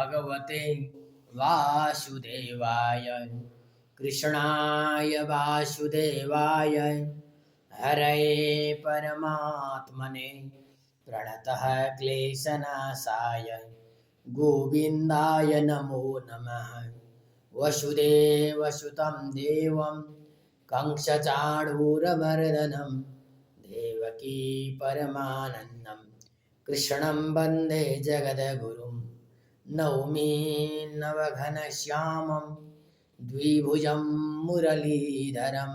भगवते वासुदेवाय कृष्णाय वासुदेवाय हरये परमात्मने प्रणतः क्लेशनाशाय गोविन्दाय नमो नमः। वसुदेवसुतं देवं कंसचाणूरमर्दनं देवकी परमानन्दं कृष्णं वन्दे जगद्गुरुं। नौमि नवघनश्यामं द्विभुजं मुरलीधरं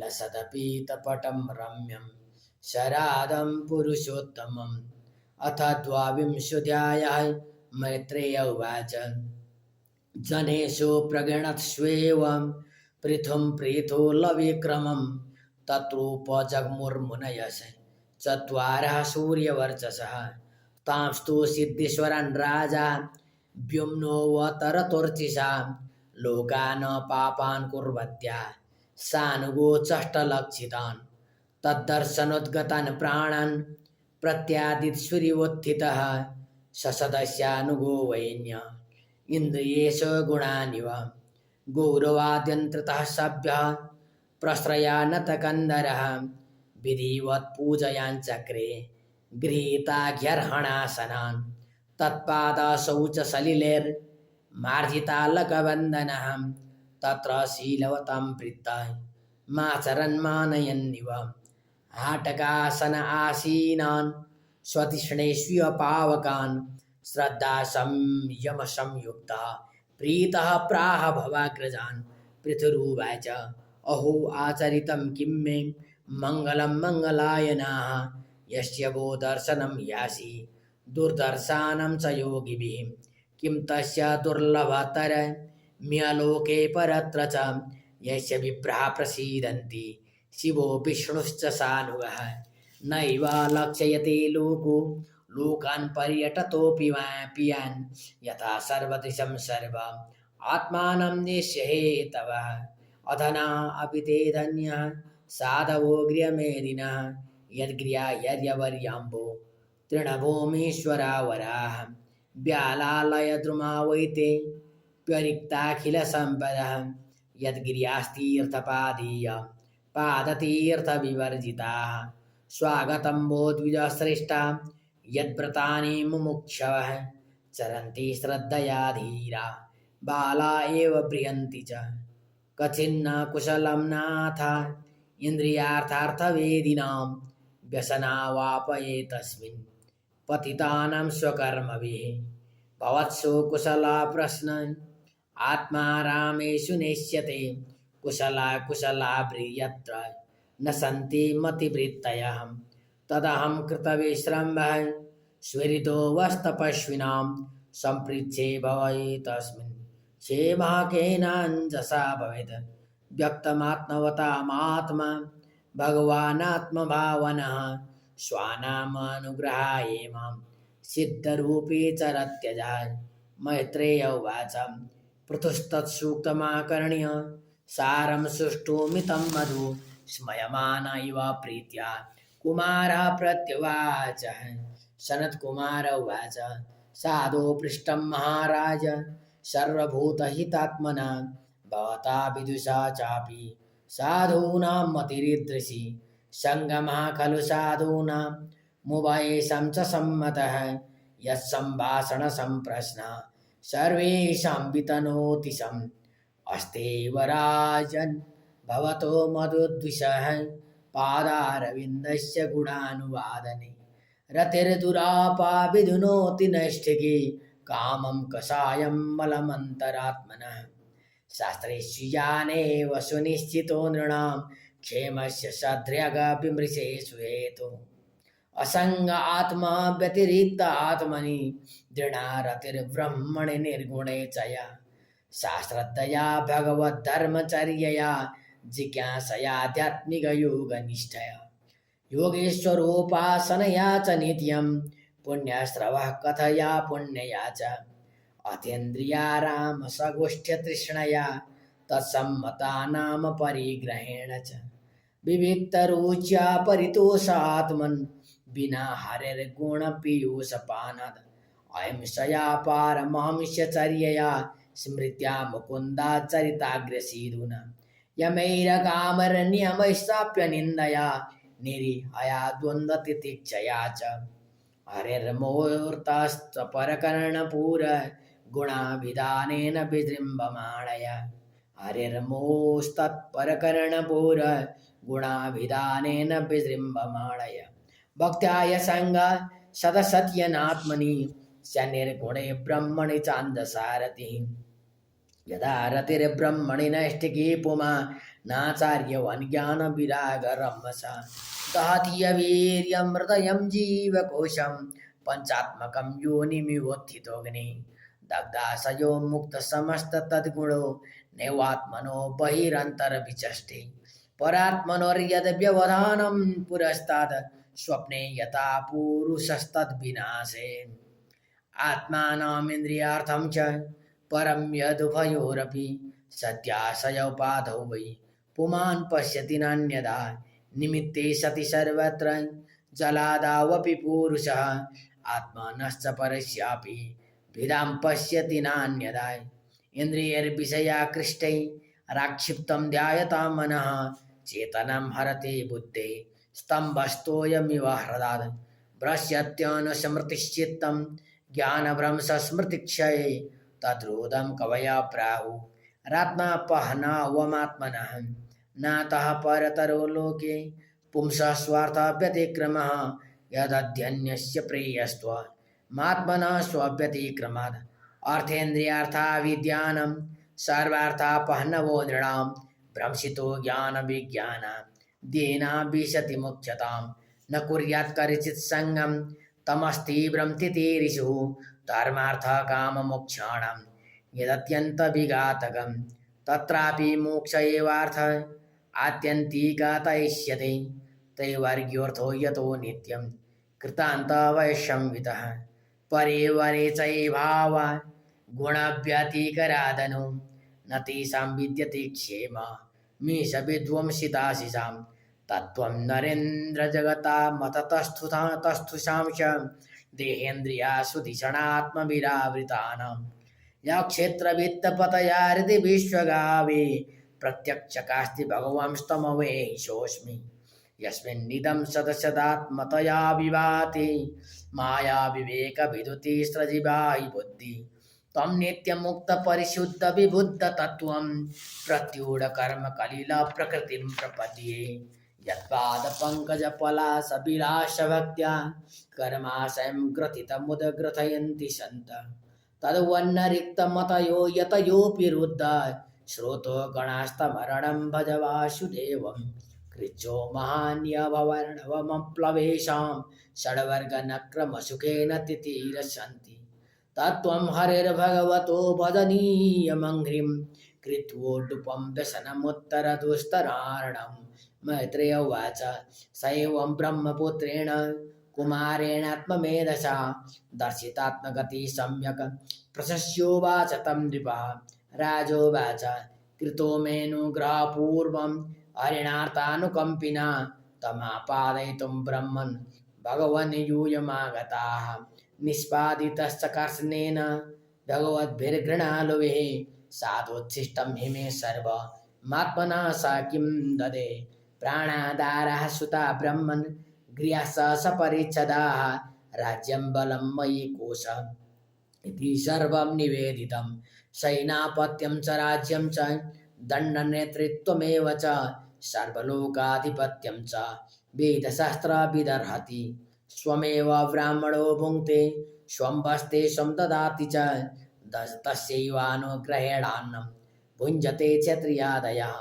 लसदपीतपटं रम्यं शरादं पुरुषोत्तमम्। अथ द्वाविंशोऽध्यायः। मैत्रेय उवाच जनेषु प्रगणत्स्वेवं पृथुं प्रीथोलविक्रमं तत्रोपजग्मुर्मुनयः चत्वारः सूर्यवर्चसः तांस्तु सिद्धेश्वरान् राजा व्योम्नोऽवतरतोर्चिषा लोकान् पापान् कुर्वत्या सानुगोचष्टलक्षितान् तद्दर्शनोद्गतान् प्राणान् प्रत्यादित्सूर्योत्थितः ससदस्यानुगो वैन्य इन्द्रियेषु गुणानिव गौरवाद्यन्त्रतः सभ्यः प्रश्रयानतकन्दरः विधिवत् पूजयाञ्चक्रे गृहीताघ्यर्हणासनान् तत्पादशौचसलिलैर्मार्जितालकवन्दनः तत्र शीलवतां प्रीत्यै माचरन् मानयन्निव हाटकासन आसीनान् स्वतिष्णेष्वपावकान् श्रद्धा संयम संयुक्तः प्रीतः प्राह भवाग्रजान्। पृथुरुवाच अहो आचरितं किं मे मङ्गलं मङ्गलायनाः यस्य वो दर्शनं यासि दुर्दर्शानं च योगिभिः किं तस्य दुर्लभतरम्यलोके परत्र च यस्य विप्राः प्रसीदन्ति शिवो विष्णुश्च सानुगः नैव लक्ष्यते लोको लोकान् पर्यटतोऽपि पियान् यथा सर्वदिशं सर्व आत्मानं निश्चहेतवः अधना अपि ते धन्यः साधवो गृहमेदिनः यद्गृहायर्यवर्याम्बो तृणभूमीश्वरावराः व्यालालयद्रुमा वैते प्यरिक्ताखिलसम्पदः यद्गृहास्तीर्थपादीय पादतीर्थविवर्जिताः स्वागतं वो द्विजश्रेष्ठा यद्व्रतानि मुमुक्षवः चरन्ति श्रद्धया धीरा बाला एव प्रियन्ति च क्वचिन्न कुशलं नाथ इन्द्रियार्थार्थवेदिनां व्यसनावापयेतस्मिन् पतितानां स्वकर्मभिः भवत्सु कुशला प्रश्न आत्मा रामेषु नेष्यते कुशला कुशला प्रियत्र न सन्ति मतिवृत्तयः तदहं कृतविश्रम्भः स्फुरितो वस्तपस्विनां सम्पृच्छे भवेतस्मिन् क्षेमः केनाञ्जसा भवेत् व्यक्तमात्मवतामात्मा भगवानात्मभावनः स्वानामनुग्रहाय मां सिद्धरूपे चरत्यजः। मैत्रेय उवाच पृथुस्तत्सूक्तमाकर्ण्य सारं सुष्ठुमितं मधु स्मयमान इव प्रीत्या कुमारः प्रत्युवाच। सनत्कुमार उवाच साधु पृष्टं महाराज सर्वभूतहितात्मना भवता विदुषा चापि साधूनां मतिरीदृशी सङ्गमः खलु साधूनां मुभयेषां च सम्मतः यत्सम्भाषणसम्प्रश्नः सर्वेषां वितनोतिशम् अस्तेव राजन् भवतो मधुद्विषः पादारविन्दस्य गुणानुवादने रतिर्दुरापा विधुनोति नैष्ठिकी कामं कषायं मलमन्तरात्मनः शास्त्रेषु यानेव सुनिश्चितो नृणां क्षेमस्य सद्र्यगविमृशेषु हेतुः असंग आत्मा व्यतिरिक्त आत्मनि दृढा रतिर्ब्रह्मणि निर्गुणे च या शास्त्रदया भगवद्धर्मचर्यया जिज्ञासयाध्यात्मिकयोगनिष्ठया योगेश्वरोपासनया च नित्यं पुण्यश्रवः कथया पुण्यया च अतीन्द्रियारामसगोष्ठ्यतृष्णया तत्सम्मतानां परिग्रहेण च विविक्तरुच्या परितोषात्मन् विना हरिर्गुणपीयूषपानात् अहिंसया पारमहंस्यचर्यया स्मृत्या मुकुन्दाचरिताग्रसीदुना यमैरकामरनियमैश्चाप्यनिन्दया निरीहया द्वन्द्वतितिक्षया च हरिर्मूर्तस्तपरकर्णपूर गुणाभिधानेन विजृम्भमाणया हरिर्मोस्तत्परकर्णपूर गुणाभिधानेन विजृम्भमाणया भक्त्या यसङ्ग सदसत्यनात्मनि शनिर्गुणे ब्रह्मणि चान्दसारथिः यदा रतिर्ब्रह्मणि नैष्टिकी पुमा नाचार्यवन् ज्ञानविरागरम्मसा दहतीय वीर्यमृतयं जीवकोशं पञ्चात्मकं योनिमिवोत्थितोऽग्नि दग्धाशयो मुक्तसमस्ततद्गुणो नैवात्मनो बहिरन्तरविचष्टे परात्मनोर्यद्व्यवधानं पुरस्तात् स्वप्ने यथा पुरुषस्तद्विनाशे आत्मानमिन्द्रियार्थं च परं यदुभयोरपि सत्याशयोपाधौ वै पुमान् पश्यति नान्यदा निमित्ते सति सर्वत्र जलादावपि पुरुषः आत्मानश्च परस्यापि भिदां पश्यति नान्यदा इन्द्रियैर्विषयाकृष्टै राक्षिप्तं ध्यायतां मनः चेतनं हरते बुद्धे स्तम्भस्तोयमिव हृदात् भ्रश्यत्यनुस्मृतिश्चित्तं ज्ञानभ्रंशस्मृतिक्षये तद्रोधं कवया प्राहुः रात्मापहनावमात्मनः नातः परतरो लोके पुंसः स्वार्थव्यतिक्रमः यदध्यन्यस्य प्रेयस्त्वमात्मनः स्वव्यतिक्रमात् अर्थेन्द्रियार्थाविद्यानं सर्वार्थापहनवो नृणां भ्रंशितो ज्ञानविज्ञान देना विशति मुख्यतां न कुर्यात् करिचित् सङ्गं तमस्तीव्रं तितीरिषुः धर्मार्थकाममोक्षाणां यदत्यन्तविघातकं तत्रापि मोक्ष एवार्थ आत्यन्तिकतयिष्यते तैर्वर्ग्योऽर्थो यतो नित्यं कृतान्तवैश्यंवितः परे वरे च ये भावा गुणव्यतिकरादनु न तेषां विद्यते क्षेम मीश विध्वंसिताशिषां तत्त्वं नरेन्द्रजगतामततस्थुषां च देहेन्द्रियासुधिषणात्मविरावृतानां यक्षेत्रवित्तपतया हृदि विश्वगावे प्रत्यक्षकास्ति भगवांस्तमवेहिषोऽस्मि यस्मिन्निदं सदसदात्मतया विभाति माया विवेकविदुति सृजिवाहि बुद्धि त्वं नित्यमुक्तपरिशुद्धविबुद्धतत्त्वं प्रत्यूढकर्मकलिलप्रकृतिं प्रपद्ये यत्पादपङ्कजपलाशविलासभक्त्या कर्माशयं ग्रथितमुदग्रथयन्ति सन्तः तद्वन्नरिक्तमतयो यतयोऽपि रुद्धा श्रोतो गणास्तमरणं भज वासुदेवं कृच्छो महान्यववर्णवमप्लवेषां षड्वर्गनक्रमसुखेन तितीरसन्ति तत्त्वं हरिर्भगवतो भजनीयमङ्घ्रिं कृत्वोड्डुपं व्यसनमुत्तरदुस्तरार्णं मैत्रेय उवाच स एवं ब्रह्मपुत्रेण कुमारेणात्ममेधसा दर्शितात्मगति सम्यक् प्रशस्योवाच तं नृपः राजोवाच कृतो मेऽनुग्रहपूर्वं हरिणार्थानुकम्पिना तमापादयितुं ब्रह्मन् भगवन् यूयमागताः निष्पादितश्च कर्षणेन भगवद्भिर्घृणालुभिः साधोच्छिष्टं हिमे सर्वमात्मना सा किं ददे प्राणादारः सुता ब्रह्मन् गृहः सपरिच्छदाः राज्यं बलं मयि कोश इति सर्वं निवेदितं सैनापत्यं च राज्यं च दण्डनेतृत्वमेव च सर्वलोकाधिपत्यं च वेदशास्त्रविदर्हति स्वमेव ब्राह्मणो भुङ्क्ते स्वं वस्ते स्वं ददाति च तस्यैवानुग्रहेणान्नं भुञ्जते क्षत्रियादयः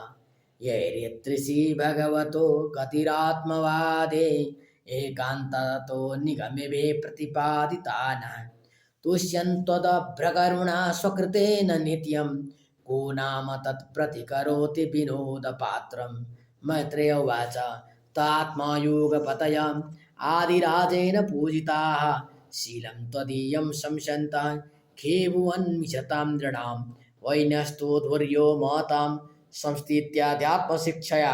यैरितृषि भगवतो गतिरात्मवादे एकान्ततो निगमे प्रतिपादितान् तुष्यन्त्वदभ्रकरुणा स्वकृतेन नित्यं को नाम तत्प्रतिकरोति विनोदपात्रं मैत्रेय उवाच तात्मायोगपतयाम् आदिराजेन पूजिताः शीलं त्वदीयं संशन्तः खेभुवन्मिषतां दृढां वैन्यस्तो धुर्यो महतां संस्थित्याध्यात्मशिक्षया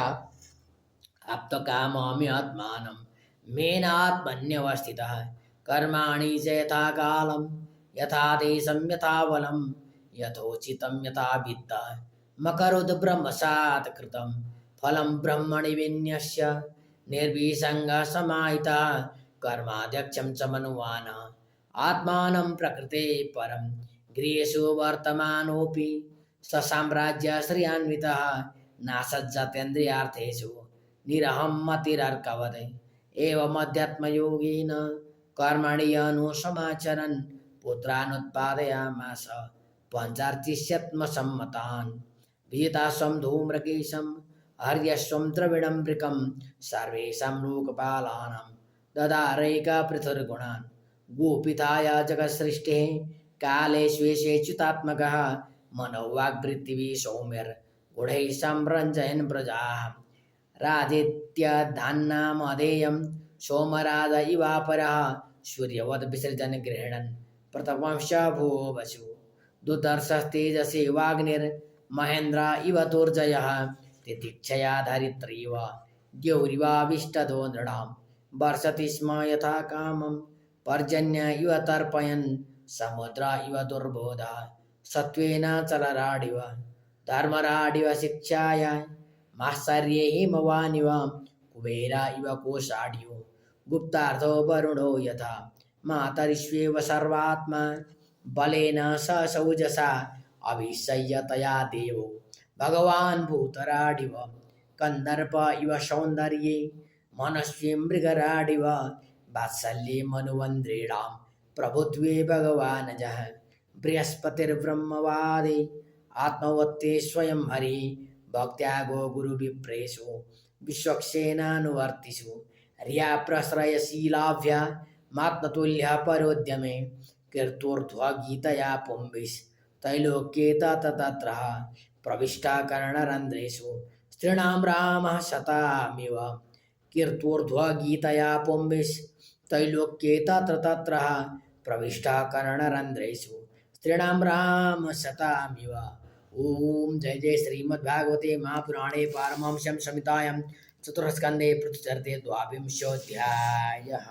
आप्तकामामि आत्मानं मेनात्मन्यवस्थितः कर्माणि च यथा कालं यथा देशं यथा बलं यथोचितं यथा वित्त मकरोद् ब्रह्मसात् कृतं फलं ब्रह्मणि विन्यस्य निर्विसङ्गः समाहितः कर्माध्यक्षं च मनुवान् आत्मानं प्रकृते परं गृहेषु वर्तमानोऽपि ससाम्राज्यश्रियान्वितः नासज्जतेन्द्रियार्थेषु निरहं मतिरर्कवत् एवमध्यात्मयोगेन कर्मणि अनुसमाचरन् पुत्रानुत्पादयामास पञ्चार्चिष्यत्मसम्मतान् विजितास्वं धूम्रकेशं हर्यश्वं द्रविडं वृकं सर्वेषां लोकपालानां ददारैकपृथुर्गुणान् गोपिताय जगत्सृष्टेः काले स्वेषेच्युतात्मकः मनोवाग्वृत्तिभिः सौम्यर्गुणैः संरञ्जयन् प्रजाः राजेत्यधान्नामधेयं सोमराज इवापरः सूर्यवद् विसर्जन गृह्णन् प्रतपंश भूवसु दुर्धर्षस्तेजसे वाग्निर्महेन्द्र इव दुर्जयः तितिक्षया धरित्रीव द्यौरिवाविष्टदो नृणां वर्षति स्म यथा कामं पर्जन्य इव तर्पयन् समुद्र इव दुर्बोधः सत्त्वेन चलराडिव धर्मराडिव शिक्षाय मात्सर्ये हिमवानिव कुबेरा इव कोषाढ्यो गुप्तार्थो वरुणो यथा मातरिष्वेव सर्वात्मा बलेन स सौजसा अभिषय्यतया देवो भगवान् भूतराडिव कन्दर्प इव सौन्दर्ये मनस्वी मृगराडिव वात्सल्ये मनुवन्द्रेणां प्रभुत्वे भगवानजः बृहस्पतिर्ब्रह्मवादे आत्मवत्ते स्वयं हरि भक्त्या गो गुरुविप्रेषु विश्वक्सेनानुवर्तिषु रिया प्रश्रयशीलाभ्या मात्मतुल्यः परोद्यमे कीर्तोर्ध्वगीतया पुंभिस्तैलोक्ये ततत्रः प्रविष्टा कर्णरन्ध्रेषु स्त्रीणां रामः शतामिव कीर्तोर्ध्वगीतया पुंभिस्तैलोक्ये तत्रः प्रविष्टा कर्णरन्ध्रेषु स्त्रीणां राम शतामिव। ओम जय जय श्रीमद्भागवते महापुराणे पारमहंस्यां संहितायां चतुर्थस्कन्धे पृथुचरिते द्वाविंशोऽध्यायः।